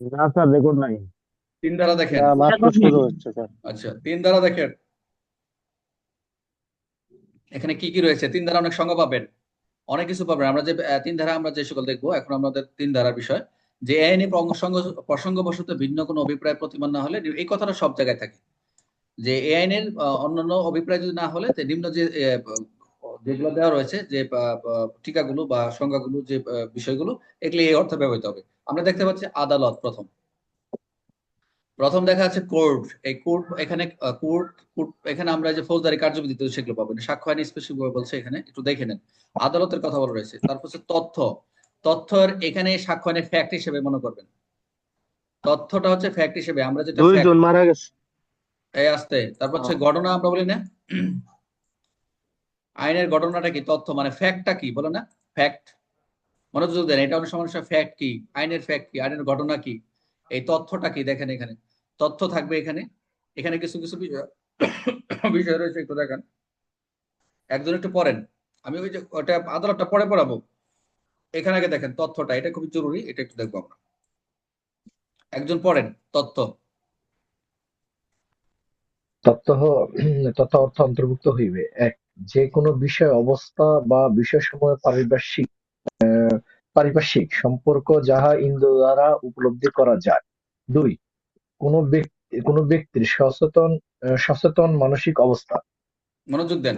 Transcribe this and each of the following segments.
না sir, record নাই। তিন ধারা দেখেন। না, মাত্র শুরু হচ্ছে স্যার। আচ্ছা, তিন ধারা দেখেন। এখানে কি কি রয়েছে? তিন ধারা অনেক সংজ্ঞা পাবেন, অনেক কিছু পাবেন। আমরা যে তিন ধারা আমরা যে সকল দেখবো এখন আমাদের তিন ধারার বিষয়, যে আইনি প্রসঙ্গবশত ভিন্ন কোনো অভিপ্রায় প্রতিমান না হলে, এই কথাটা সব জায়গায় থাকে যে এই আইনের অন্যান্য অভিপ্রায় যদি না হলে নিম্ন যে যেগুলো দেওয়া রয়েছে, যে টিকাগুলো বা সংজ্ঞাগুলো, যে বিষয়গুলো, এগুলি এই অর্থে ব্যবহৃত হবে। আমরা দেখতে পাচ্ছি আদালত প্রথম, প্রথম দেখা যাচ্ছে কোর্ট। এই কোর্ট এখানে কোর্ট কোর্ট এখানে আমরা যে ফৌজদারি কার্যবিধিতে সেগুলো পাবো না, সাক্ষ্য আইন স্পেসিফিক ভাবে বলছে, এখানে একটু দেখে নেন। আদালতের কথা বলা রয়েছে। তারপর হচ্ছে তথ্য, তথ্যের এখানে সাক্ষ্য আইনের ফ্যাক্ট হিসেবে মনে করবেন, তথ্যটা হচ্ছে ফ্যাক্ট হিসেবে, আমরা যেটা ফ্যাক্ট। 2 জন মারা গেছে। এই আসতে তারপর হচ্ছে হ্যাঁ। ঘটনা, আমরা বলি না আইনের ঘটনাটা কি, তথ্য মানে ফ্যাক্টটা কি বলে না, ফ্যাক্ট। মনোযোগ দেন, এটা অনেক সমস্যা। ফ্যাক্ট কি, আইনের ফ্যাক্ট কি, আইনের ঘটনা কি, এই তথ্যটা কি দেখেন। এখানে তথ্য থাকবে। এখানে এখানে কিছু কিছু বিষয় বিষয় রয়েছে, একটু দেখেন। একজন একটু পড়েন, আমি ওই যে ওটা আদালতটা পরে পড়াবো। এখানে আগে দেখেন তথ্যটা, এটা খুবই জরুরি, এটা একটু দেখবো আমরা। একজন পড়েন তথ্য। তথ্য তথ্য অর্থ অন্তর্ভুক্ত হইবে: ১. যে কোনো বিষয়, অবস্থা বা বিষয়সমূহ পারিপার্শ্বিক সম্পর্ক যাহা ইন্দ্রিয় দ্বারা উপলব্ধি করা যায়। ২. কোনো ব্যক্তির সচেতন মানসিক অবস্থা। মনোযোগ দেন,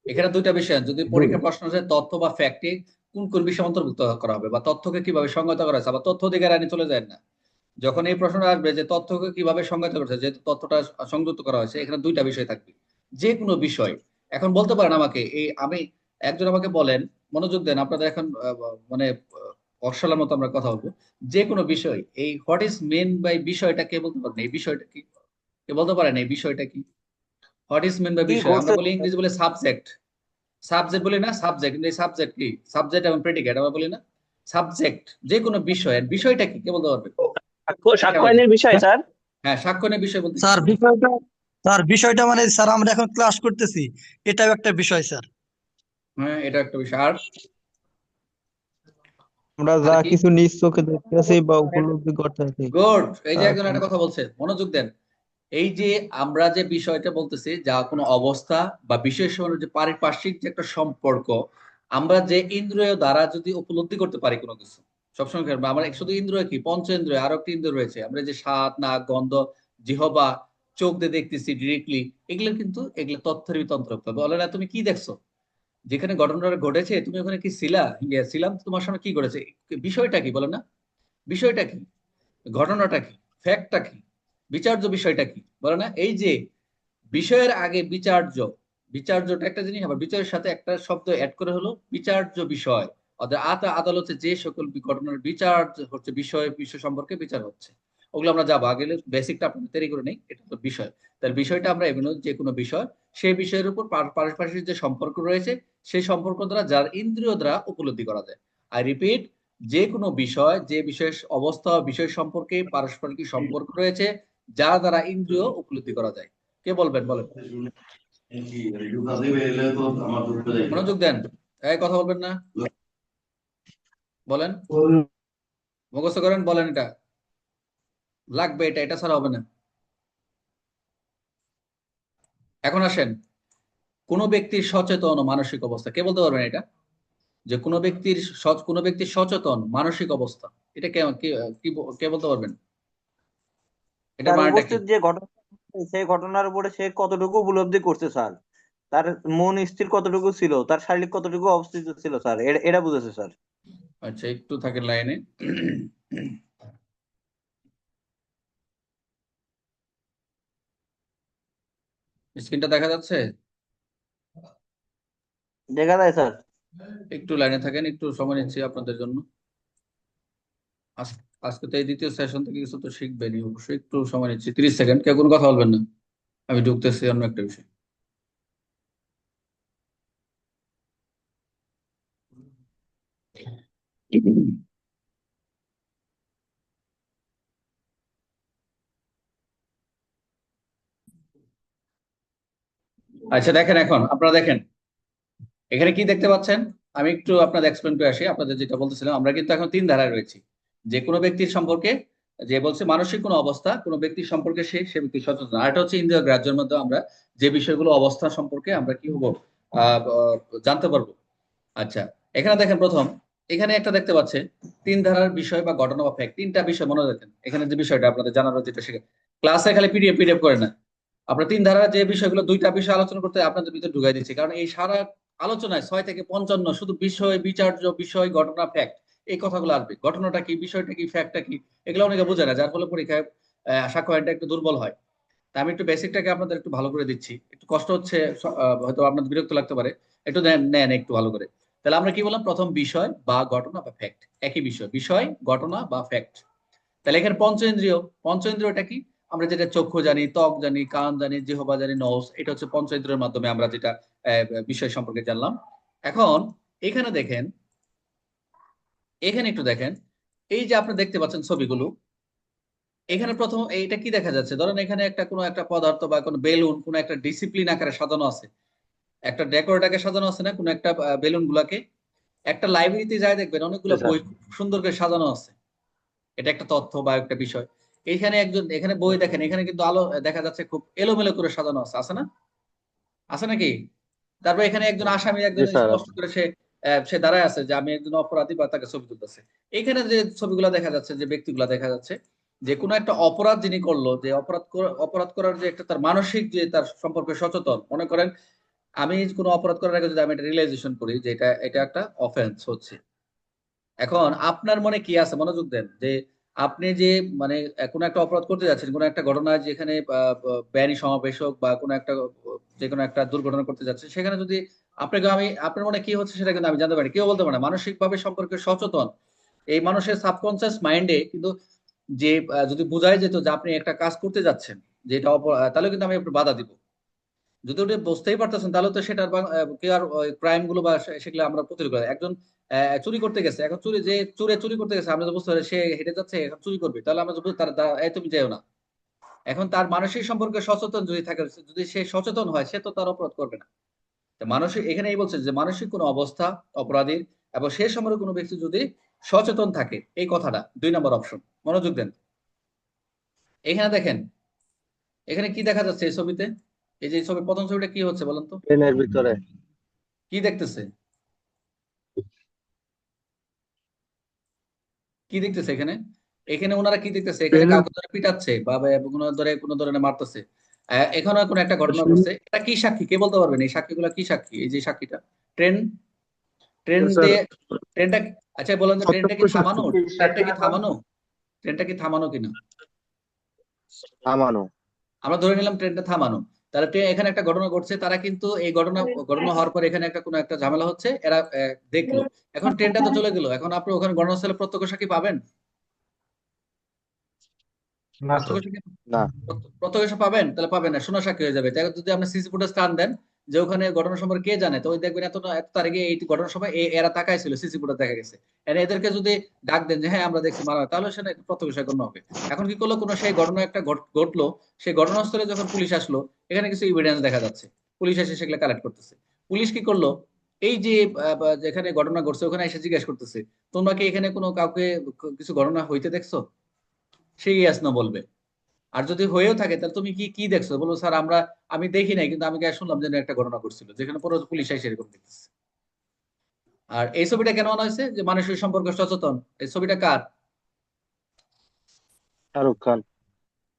এখানে দুইটা বিষয় যদি ২. পরীক্ষা প্রশ্ন আসে, তথ্য বা ফ্যাক্টে কোন কোন বিষয় অন্তর্ভুক্ত করা হবে, বা তথ্যকে কিভাবে সংজ্ঞায়িত করা হয়েছে। আবার তথ্য অধিকার আইনে চলে যায় না, যখন এই প্রশ্নটা আসবে যে তথ্যকে কিভাবে সংজ্ঞায়িত করেছে, যেহেতু তথ্যটা সংযুক্ত করা হয়েছে, এখানে দুইটা বিষয় থাকবে। যে কোনো বিষয়, এখন বলতে পারেন আমাকে, এই আমি একজন আমাকে বলেন, মনোযোগ দেন আপনাদের এখন মানে অসালার মতো আমরা কথা বলবো। যে কোনো বিষয়, এই হোয়াট ইজ মেন বাই বিষয়টা কে বলতে পারেন, এই বিষয়টা কি কে বলতে পারেন, এই বিষয়টা কি, হোয়াট ইজ মেন বাই কি বিষয়। আমরা বলছে? বলি ইংরেজি বলে সাবজেক্ট, সাবজেক্ট বলি না, সাবজেক্ট। কিন্তু এই সাবজেক্ট কি, সাবজেক্ট এবং প্রেডিকেট আমরা বলি না, সাবজেক্ট। যে কোনো বিষয়ের বিষয়টা কি কে বলতে পারবে? সাক্ষ্য কে সাক্ষ্য আমাকে, আইনের বিষয় স্যার। হ্যাঁ সাক্ষ্য নিয়ে বিষয় বলতে কি স্যার বোঝায়? বিষয়টা স্যার বিষয়টা মানে স্যার আমরা এখন ক্লাস করতেছি, এটাও একটা বিষয় স্যার। হ্যাঁ এটা একটা বিষয়। আর আমরা আর যা কি, কিছু নিজ চোখে দেখতেছি বা উপলব্ধি করতেছি গুড। এই যে তার একজন একটা কোনো- কথা বলছে, মনোযোগ দেন। এই যে আমরা যে বিষয়টা বলতেছি, যা কোনো অবস্থা বা বিশেষ যে পারিপার্শ্বিক যে একটা সম্পর্ক, আমরা যে ইন্দ্রিয় দ্বারা যদি উপলব্ধি করতে পারি কোনো কিছু, সবসময় খেয়াল রাখবেন, আমরা শুধু ইন্দ্রিয় কি, পঞ্চ ইন্দ্রিয়, আরো একটা ইন্দ্রিয় রয়েছে, আমরা যে স্বাদ, নাক, গন্ধ, জিহ্বা, চোখ দিয়ে দেখতেছি ডিরেক্টলি, এগুলো কিন্তু এগুলো তথ্যের ভিতরে অন্তর্ভুক্ত। বলে না তুমি কি দেখছো, যেখানে ঘটনাটা ঘটেছে তুমি ওখানে কি ছিলা, ছিলাম, তোমার সামনে কি ঘটেছে, বিষয়টা কি বলে না, বিষয়টা কি, ঘটনাটা কি, ফ্যাক্টটা কি, বিচার্য বিষয়টা কি বলে না। এই যে বিষয়ের আগে বিচার্য, বিচার্যটা একটা জিনিস, আবার বিচারের সাথে একটা শব্দ অ্যাড করে হলো বিচার্য বিষয়। অর্থাৎ আদালতে যে সকল ঘটনার বিচার হচ্ছে, বিষয় বিষয় সম্পর্কে বিচার হচ্ছে, ওগুলো আমরা যাবো। আগে বেসিকটা আপনাদের তৈরি করে নেই, এটা তো বিষয়। তাহলে বিষয়টা আমরা এমন যে কোনো বিষয়, সেই বিষয়ের উপর পারস্পরিক যে সম্পর্ক রয়েছে, সেই সম্পর্ক দ্বারা যার ইন্দ্রিয় দ্বারা উপলব্ধি করা যায়। আই রিপিট, যে কোনো বিষয়, যে বিশেষ অবস্থা বিষয় সম্পর্কে পারস্পরিক সম্পর্ক রয়েছে, যার দ্বারা ইন্দ্রিয় উপলব্ধি করা যায়। কে বলবেন বলেন, মনোযোগ দেন। এই কথা বলবেন না, বলেন, মুখস্থ করেন, বলেন। এটা লাগবে, এটা এটা ছাড়া হবে না। এখন আসেন, কোন ব্যক্তির সচেতন ও মানসিক অবস্থা, কে বলতে পারবেন এটা, যে কোন ব্যক্তির সচেতন মানসিক অবস্থা, এটা কে কে কি কে বলতে পারবেন, এটার তার মানেটা কি? উপস্থিত যে ঘটনা, সেই ঘটনার উপরে সে কতটুকু উপলব্ধি করছে স্যার, তার মন স্থির কতটুকু ছিল, তার শারীরিক কতটুকু অবস্থিত ছিল স্যার, এটা বুঝেছে স্যার। আচ্ছা একটু থাকেন লাইনে। স্ক্রিনটা দেখা যাচ্ছে? দেখা যায় স্যার। একটু লাইনে থাকেন, একটু সময় নিচ্ছি আপনাদের জন্য। আজকে তো এই দ্বিতীয় সেশন থেকে কিছু তো শিখবেনই অবশ্যই, একটু সময় নিচ্ছি, 30 সেকেন্ড, কেউ কোনো কথা বলবেন না, আমি ঢুকতেছি অন্য একটা বিষয়। আচ্ছা দেখেন, এখন আপনারা দেখেন এখানে কি দেখতে পাচ্ছেন। আমি একটু আপনাদের এক্সপ্লেন করে আসি। আপনাদের যেটা বলতেছিলাম, আমরা কিন্তু এখন তিন ধারায় রয়েছি। যে কোনো ব্যক্তির সম্পর্কে যে বলছে মানসিক কোনো অবস্থা কোনো ব্যক্তি সম্পর্কে সে ব্যক্তি সচেতন। আর এটা হচ্ছে ইন্দ্রিয় গ্রাহ্যের মধ্যে আমরা যে বিষয়গুলো অবস্থা সম্পর্কে আমরা কি হবো জানতে পারবো। আচ্ছা, এখানে দেখেন প্রথম, এখানে একটা দেখতে পাচ্ছেন তিন ধারার বিষয় বা ঘটনা বা ফ্যাক্ট, তিনটা বিষয় মনে রাখেন। এখানে যে বিষয়টা আপনাদের জানার যেটা শিখে ক্লাসে খালি পিডিএফ করে না, আমরা তিন ধারার যে বিষয়গুলো দুইটা বিষয় আলোচনা করতে আপনাদের ভিতরে ঢুকাই দিচ্ছি, কারণ এই সারা আলোচনায় 6 থেকে 55 শুধু বিষয়, বিচার্য বিষয়, ঘটনা, ফ্যাক্ট, এই কথাগুলো আসবে। ঘটনাটা কি, বিষয়টা কি, ফ্যাক্টটা কি, এগুলো অনেকে বোঝে না, যার ফলে পরীক্ষায় সাক্ষ্য আইনটা একটু দুর্বল হয়। তা আমি একটু বেসিকটাকে আপনাদের একটু ভালো করে দিচ্ছি, একটু কষ্ট হচ্ছে, হয়তো আপনাদের বিরক্ত লাগতে পারে, একটু নেন নেন একটু ভালো করে। তাহলে আমরা কি বললাম, প্রথম বিষয় বা ঘটনা বা ফ্যাক্ট, একই বিষয়, বিষয়, ঘটনা বা ফ্যাক্ট। তাহলে এখানে পঞ্চেন্দ্রিয়টা কি, আমরা যেটা চক্ষু জানি, ত্বক জানি, কান জানি, জিহ্বা জানি, নস, এটা হচ্ছে পঞ্চেন্দ্রিয়ের মাধ্যমে আমরা যেটা বিষয় সম্পর্কে জানলাম। এখন এখানে দেখেন, এখানে একটু দেখেন, এই যে আপনি দেখতে পাচ্ছেন ছবিগুলো, এখানে প্রথম এইটা কি দেখা যাচ্ছে, ধরেন এখানে একটা কোনো একটা পদার্থ বা কোনো বেলুন কোনো একটা ডিসিপ্লিন আকারে সাজানো আছে, একটা ডেকোরেট আকারে সাজানো আছে না কোনো একটা বেলুন গুলাকে। একটা লাইব্রেরিতে যায় দেখবেন অনেকগুলো জি স্যার। বই খুব সুন্দর করে সাজানো আছে, এটা একটা তথ্য বা একটা বিষয়। এইখানে একজন, এখানে বই দেখেন, এখানে কিন্তু আলো দেখা যাচ্ছে খুব এলোমেলো করে সাজানো আছে, আছে না, আছে নাকি? তারপর এখানে একজন আসামি, জি একজন স্যার। স্পষ্ট করে সে দাঁড়ায় আছে যে আমি একজন অপরাধী বা তাকে ছবি তুলতেছে। এখানে যে ছবিগুলো দেখা যাচ্ছে, যে ব্যক্তিগুলো দেখা যাচ্ছে, যে কোনো একটা অপরাধ যিনি করলো, যে অপরাধ করার যে একটা তার মানসিক যে তার সম্পর্কে সচেতন, মনে করেন আমি কোনো অপরাধ করার আগে যদি আমি এটা রিয়েলাইজেশন করি যে এটা একটা অফেন্স হচ্ছে, এখন আপনার মনে কি আছে, মনোযোগ দেন, যে আপনি যে মানে কোনো একটা অপরাধ করতে যাচ্ছেন, কোনো একটা ঘটনা যেখানে বেআইনি সমাবেশ হোক বা কোনো একটা যে কোনো একটা দুর্ঘটনা করতে যাচ্ছেন, সেখানে যদি আপনাকে আমি, আপনার মনে কি হচ্ছে সেটা কিন্তু আমি জানতে পারি, কেউ বলতে পারে না। মানসিক ভাবে সম্পর্কে সচেতন এই মানুষের সাবকনসিয়াস মাইন্ডে কিন্তু যে যদি বোঝাই যেত যে আপনি একটা কাজ করতে যাচ্ছেন, যে এটা তাহলে কিন্তু আমি একটু বাধা দিব। যদি ওটা বুঝতেই পারতেছেন তাহলে তো সেটার কি আর ক্রাইম গুলো বা সেগুলো আমরা প্রতিরোধ করি। একজন চুরি করতে গেছে, এখন চুরি করতে গেছে, আমরা তো বুঝতে পারি সে হেঁটে যাচ্ছে, এখন চুরি করবে, তাহলে আমরা তো তার এই তুমি যেও না। এখন তার মানসিক সম্পর্কে সচেতন যদি থাকে, যদি সে সচেতন হয়, সে তো তার অপরাধ করবে না। তো মানসিক, এখানে এই বলছে যে মানসিক কোনো অবস্থা অপরাধীর এবং সে সম্পর্কে কোনো ব্যক্তি যদি সচেতন থাকে, এই কথাটা 2 নম্বর অপশন, মনোযোগ দেন। এখানে দেখেন, এখানে কি দেখা যাচ্ছে এই ছবিতে, এই যে ছবি প্রথম ছবিটা কি হচ্ছে বলেন তো, ট্রেনের ভিতরে কি দেখতেছে, কি দেখতেছে এখানে, এখানে ওনারা কি দেখতেছে, এখানে ট্রেনের কাউকে ধরে পিটাচ্ছে বা কোনো ধরনের মারতেছে। এখানে কোনো একটা ঘটনা ঘটছে, এটা কি সাক্ষী, কে বলতে পারবেন এই সাক্ষীগুলো কি সাক্ষী? এই যে সাক্ষীটা, ট্রেন, ট্রেন স্যার দিয়ে, ট্রেনটা, আচ্ছা বলেন তো ট্রেনটা কি প্রত্যক্ষ থামানো, ট্রেনটা কি সাক্ষী থামানো, ট্রেনটা কি থামানো কিনা? থামানো। আমরা ধরে নিলাম ট্রেনটা থামানো। তাহলে এখানে একটা ঘটনা ঘটছে, তারা কিন্তু এই ঘটনা হওয়ার পর এখানে একটা কোনো একটা ঝামেলা হচ্ছে, এরা দেখলো। এখন ট্রেনটা তো চলে গেল, এখন আপনি ওখানে ঘটনাস্থলে প্রত্যক্ষ সাক্ষী পাবেন, না প্রত্যক্ষ স্যার। সাক্ষী, না, প্রত্যক্ষ সাক্ষী পাবেন, তাহলে পাবেন না, শোনা সাক্ষী হয়ে যাবে। তাই যদি আপনি সিসি ফুটেজ টান দেন যে ওখানে ঘটনার সম্পর্কে কে জানে, তো ওই দেখবেন এত তারিখে এই ঘটনার সময় এরা তাকাই ছিল, সিসি ফুটেজ দেখা গেছে, এদেরকে যদি ডাক দেন যে হ্যাঁ আমরা দেখছি মারা হয়, তাহলে সেটা প্রত্যক্ষ সাক্ষী গণ্য হবে। এখন কি করলো, কোনো সেই ঘটনা একটা ঘটলো, সেই ঘটনাস্থলে যখন পুলিশ আসলো, এখানে কিছু এভিডেন্স দেখা যাচ্ছে, পুলিশ এসে সেগুলো কালেক্ট করতেছে। পুলিশ কি করলো, এই যে যেখানে ঘটনা ঘটছে ওখানে এসে জিজ্ঞেস করতেছে, তোমরা কি এখানে কোনো কাউকে কিছু ঘটনা হইতে দেখছো? সে ইয়েস নো বলবে। আর যদি হয়েও থাকে তাহলে তুমি কি কি দেখছো, বলবো স্যার আমি দেখি নাই, কিন্তু আমি শুনলাম যে একটা ঘটনা ঘটছিল, যেখানে পুরো পুলিশ এসে এরকম দেখতেছে। আর এই ছবিটা কেন আনা হয়েছে, যে মানুষের সম্পর্কে সচেতন, এই ছবিটা কার, শাহরুখ খান।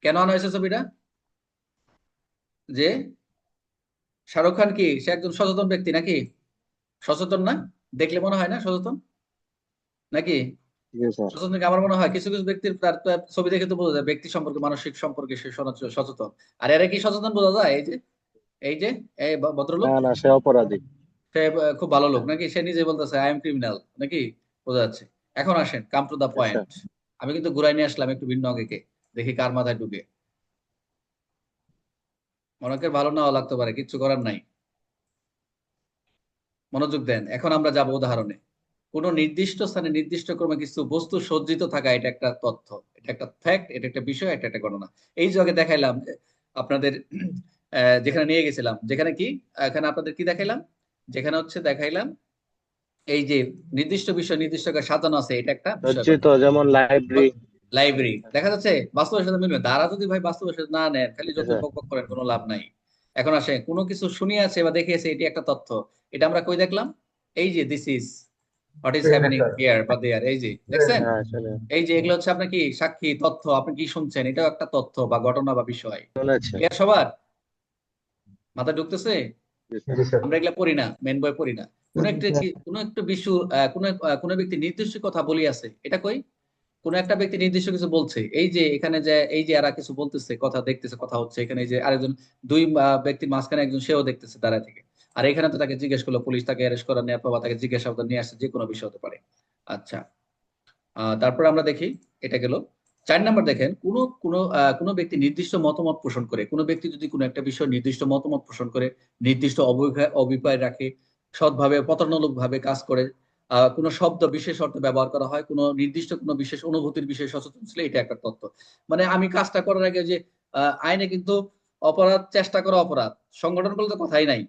কেন আনা হয়েছে ছবিটা, যে শাহরুখ খান কি সে একজন সচেতন ব্যক্তি নাকি, সচেতন না, দেখলে মনে হয় না সচেতন নাকি? জি স্যার। সচেতন কি? আমার মনে হয় কিছু কিছু ব্যক্তির তার ছবি দেখে তো বোঝা যায় ব্যক্তি সম্পর্কে, মানসিক সম্পর্কে সে সচেতন। আর এরা কি সচেতন বোঝা যায়, এই যে এই ভদ্রলোক, না না, সে অপরাধী। সে খুব ভালো লোক নাকি, সে নিজে বলতেছে আই এম ক্রিমিনাল নাকি, বোঝা যাচ্ছে। এখন আসেন কাম টু দা আচ্ছা। পয়েন্ট, আমি কিন্তু ঘুরাই নিয়ে আসলাম একটু ভিন্ন আঙ্গিকে, দেখি কার মাথায় ঢুকে। অনেকের ভালো নাও লাগতে পারে, কিচ্ছু করার নাই, মনোযোগ দেন। এখন আমরা যাব উদাহরণে। কোন নির্দিষ্ট স্থানে নির্দিষ্ট ক্রমে কিছু বস্তু সজ্জিত থাকা, এটা একটা তথ্য, এটা একটা ফ্যাক্ট, এটা একটা বিষয়, এটা একটা ঘটনা। এই যে আগে দেখাইলাম যে আপনাদের যেখানে নিয়ে গেছিলাম, যেখানে কি এখানে আপনাদের কি দেখাইলাম, যেখানে হচ্ছে দেখাইলাম এই যে নির্দিষ্ট বিষয় নির্দিষ্ট করে সাজানো আছে, এটা একটা বিষয় সজ্জিত, তথ্য। যেমন লাইব্রেরি। লাইব্রেরি দেখা যাচ্ছে বাস্তবের সাথে মিলবে। দ্বারা যদি ভাই বাস্তবের সাথে না নেন, খালি যত স্যার। বকবক করেন, কোনো লাভ নাই। এখন আসে কোনো কিছু শুনিয়েছে বা দেখিয়েছে, এটি একটা তথ্য। এটা আমরা কই দেখলাম? এই যে this is what is happening here বা দেয়ার, এই যে দেখছেন, হ্যাঁ শুনে এই যে এগুলো হচ্ছে আপনার কি সাক্ষী তথ্য, আপনি কি শুনছেন, এটাও একটা তথ্য বা ঘটনা বা বিষয়। শুনেছে। ক্লিয়ার সবার? মাথা ঢুকতেছে? জি স্যার। আমরা এগুলা পড়ি না, মেন বই পড়ি না। কোন একটা বিশ্ব কোন ব্যক্তি নির্দিষ্ট কথা বলিয়াছে, এটা কই? কোন একটা ব্যক্তি নির্দিষ্ট কিছু বলছে, এই যে এখানে যে এই যে এরা কিছু বলতেছে, কথা দেখতেছে, কথা হচ্ছে এখানে, এই যে আরেকজন দুই ব্যক্তির মাঝখানে একজন সেও দেখতেছে দাঁড়ায় থেকে। আর এখানে তো তাকে জিজ্ঞেস করলো, পুলিশ তাকে অ্যারেস্ট করা নেওয়ার পর বা তাকে জিজ্ঞাসাবাদ নিয়ে আসছে, যে কোনো বিষয় হতে পারে। আচ্ছা, তারপর আমরা দেখি, এটা গেল 4 নাম্বার। দেখেন, কোনো ব্যক্তি নির্দিষ্ট মতামত পোষণ করে, কোনো ব্যক্তি যদি কোনো একটা বিষয় নির্দিষ্ট মতামত পোষণ করে, নির্দিষ্ট অভিপ্রায় রাখে, সৎভাবে প্রতারণামূলক ভাবে কাজ করে, কোনো শব্দ বিশেষ অর্থে ব্যবহার করা হয়, কোনো নির্দিষ্ট কোনো বিশেষ অনুভূতির বিষয়ে সচেতন ছিল, এটা একটা তথ্য। মানে আমি কাজটা করার আগে যে আইনে কিন্তু অপরাধ, চেষ্টা করা অপরাধ, সংগঠন করলে তো কথাই নাই।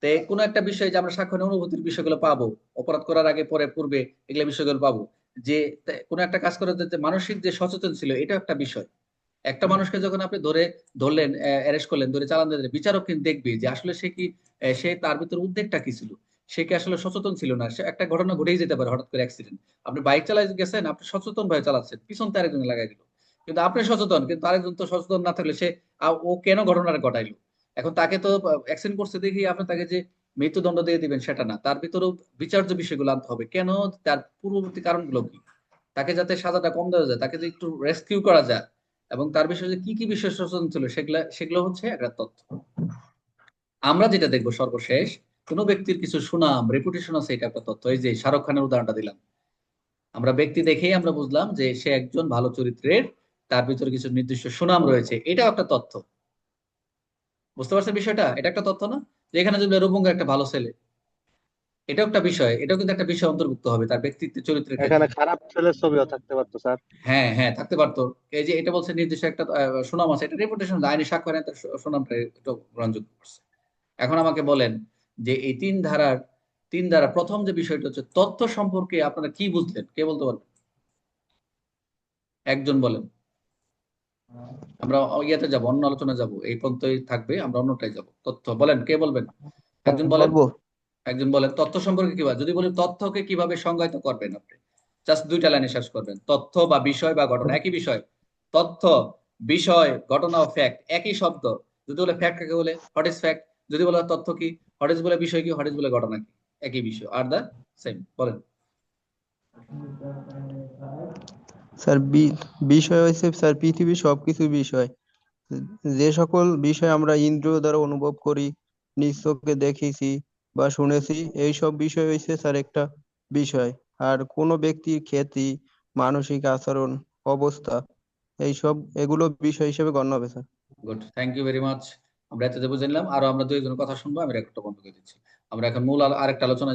তো কোনো একটা বিষয় যে আমরা সাক্ষ্য অনুভূতির বিষয়গুলো পাবো, অপরাধ করার আগে পরে পূর্বে এগুলো বিষয়গুলো পাবো। যে কোনো একটা কাজ করার যে মানসিক যে সচেতন ছিল, এটা একটা বিষয়। একটা মানুষকে যখন আপনি ধরলেন, অ্যারেস্ট করলেন, ধরে চালান দিলেন, বিচারক কিন্তু দেখবে যে আসলে সে কি, সে তার ভিতরে উদ্বেগটা কি ছিল, সে কি আসলে সচেতন ছিল না। সে একটা ঘটনা ঘটেই যেতে পারে, হঠাৎ করে অ্যাক্সিডেন্ট, আপনি বাইক চালাই গেছেন, আপনি সচেতন ভাবে চালাচ্ছেন, পিছন থেকে আরেকজন লাগাই দিল, কিন্তু আপনি সচেতন, কিন্তু আরেকজন তো সচেতন না থাকলে সে ও কেন ঘটনাটা ঘটাইলো? এখন তাকে তো অ্যাক্সিডেন্ট করছে দেখি আপনি তাকে যে মৃত্যুদণ্ড দিয়ে দিবেন সেটা না, তার ভিতরেও বিচার্য বিষয়গুলো আনতে হবে, কেন, তার পূর্ববর্তী কারণগুলো কি, তাকে যাতে সাজাটা কম দেওয়া যায়, তাকে যে একটু রেস্কিউ করা যায়, এবং তার বিষয়ে যে কি কি বিষয় সচেতন ছিল, সেগুলা সেগুলো হচ্ছে একটা তথ্য। আমরা যেটা দেখবো সর্বশেষ, কোনো ব্যক্তির কিছু সুনাম, রেপুটেশন আছে, এটা একটা তথ্য। এই যে শাহরুখ খানের উদাহরণটা দিলাম, আমরা ব্যক্তি দেখেই আমরা বুঝলাম যে সে একজন ভালো চরিত্রের, তার ভিতরে কিছু নির্দিষ্ট সুনাম রয়েছে, এটাও একটা তথ্য। বুঝতে পারছেন বিষয়টা? এটা একটা তথ্য না? যে এখানে যদি রূপঙ্গ একটা ভালো ছেলে, এটাও একটা বিষয়, এটাও কিন্তু একটা বিষয় অন্তর্ভুক্ত হবে তার ব্যক্তিত্ব চরিত্রের ক্ষেত্রে। এখানে খারাপ ছেলের ছবিও থাকতে পারতো স্যার। হ্যাঁ হ্যাঁ, থাকতে পারতো। এই যে এটা বলছে নির্দিষ্ট একটা সুনাম আছে, এটা রেপুটেশন, আইনি সাক্ষ্য নেয়, তার সুনামটা একটু গ্রহণযোগ্য করছে। এখন আমাকে বলেন যে এই তিন ধারা প্রথম যে বিষয়টা হচ্ছে তথ্য সম্পর্কে আপনারা কি বুঝলেন, কে বলতে পারবেন? একজন বলেন। আমরা ইয়াতে যাব, অন্য আলোচনা যাব, এই পর্যন্তই থাকবে, আমরা অন্যটাই যাব। তথ্য বলেন, কে বলবেন? একজন বলেন। বলবো। একজন বলেন তথ্য সম্পর্কে কিভাবে, যদি বলি তথ্যকে কিভাবে সংজ্ঞায়িত করবেন আপনি, জাস্ট 2টা লাইনে শেষ করবেন। তথ্য বা বিষয় বা ঘটনা একই বিষয়। তথ্য, বিষয়, ঘটনা ও ফ্যাক্ট একই শব্দ। যদি বলে ফ্যাক্ট কাকে বলে, হোয়াট ইজ ফ্যাক্ট। যদি বলে তথ্য কি, হোয়াট ইজ বলে বিষয় কি, হোয়াট ইজ বলে ঘটনা কি। একই বিষয়, আর দা সেম। বলেন। স্যার বিষয় হয়েছে স্যার পৃথিবীর সবকিছু বিষয়, যে সকল বিষয় আমরা ইন্দ্রিয় দ্বারা অনুভব করি, নিজ চোখে দেখেছি বা শুনেছি, এই সব বিষয় হয়েছে স্যার একটা বিষয়। আর কোনো ব্যক্তির খ্যাতি, মানসিক আচরণ, অবস্থা, এইসব এগুলো বিষয় হিসেবে গণ্য হবে sir. Good, thank you very much. আমরা এতটা বুঝে নিলাম, আরো আমরা দুইজনের কথা শুনবো, আমি রেকর্ডটা বন্ধ করে দিচ্ছি। আমরা এখন মূল আরেকটা আলোচনা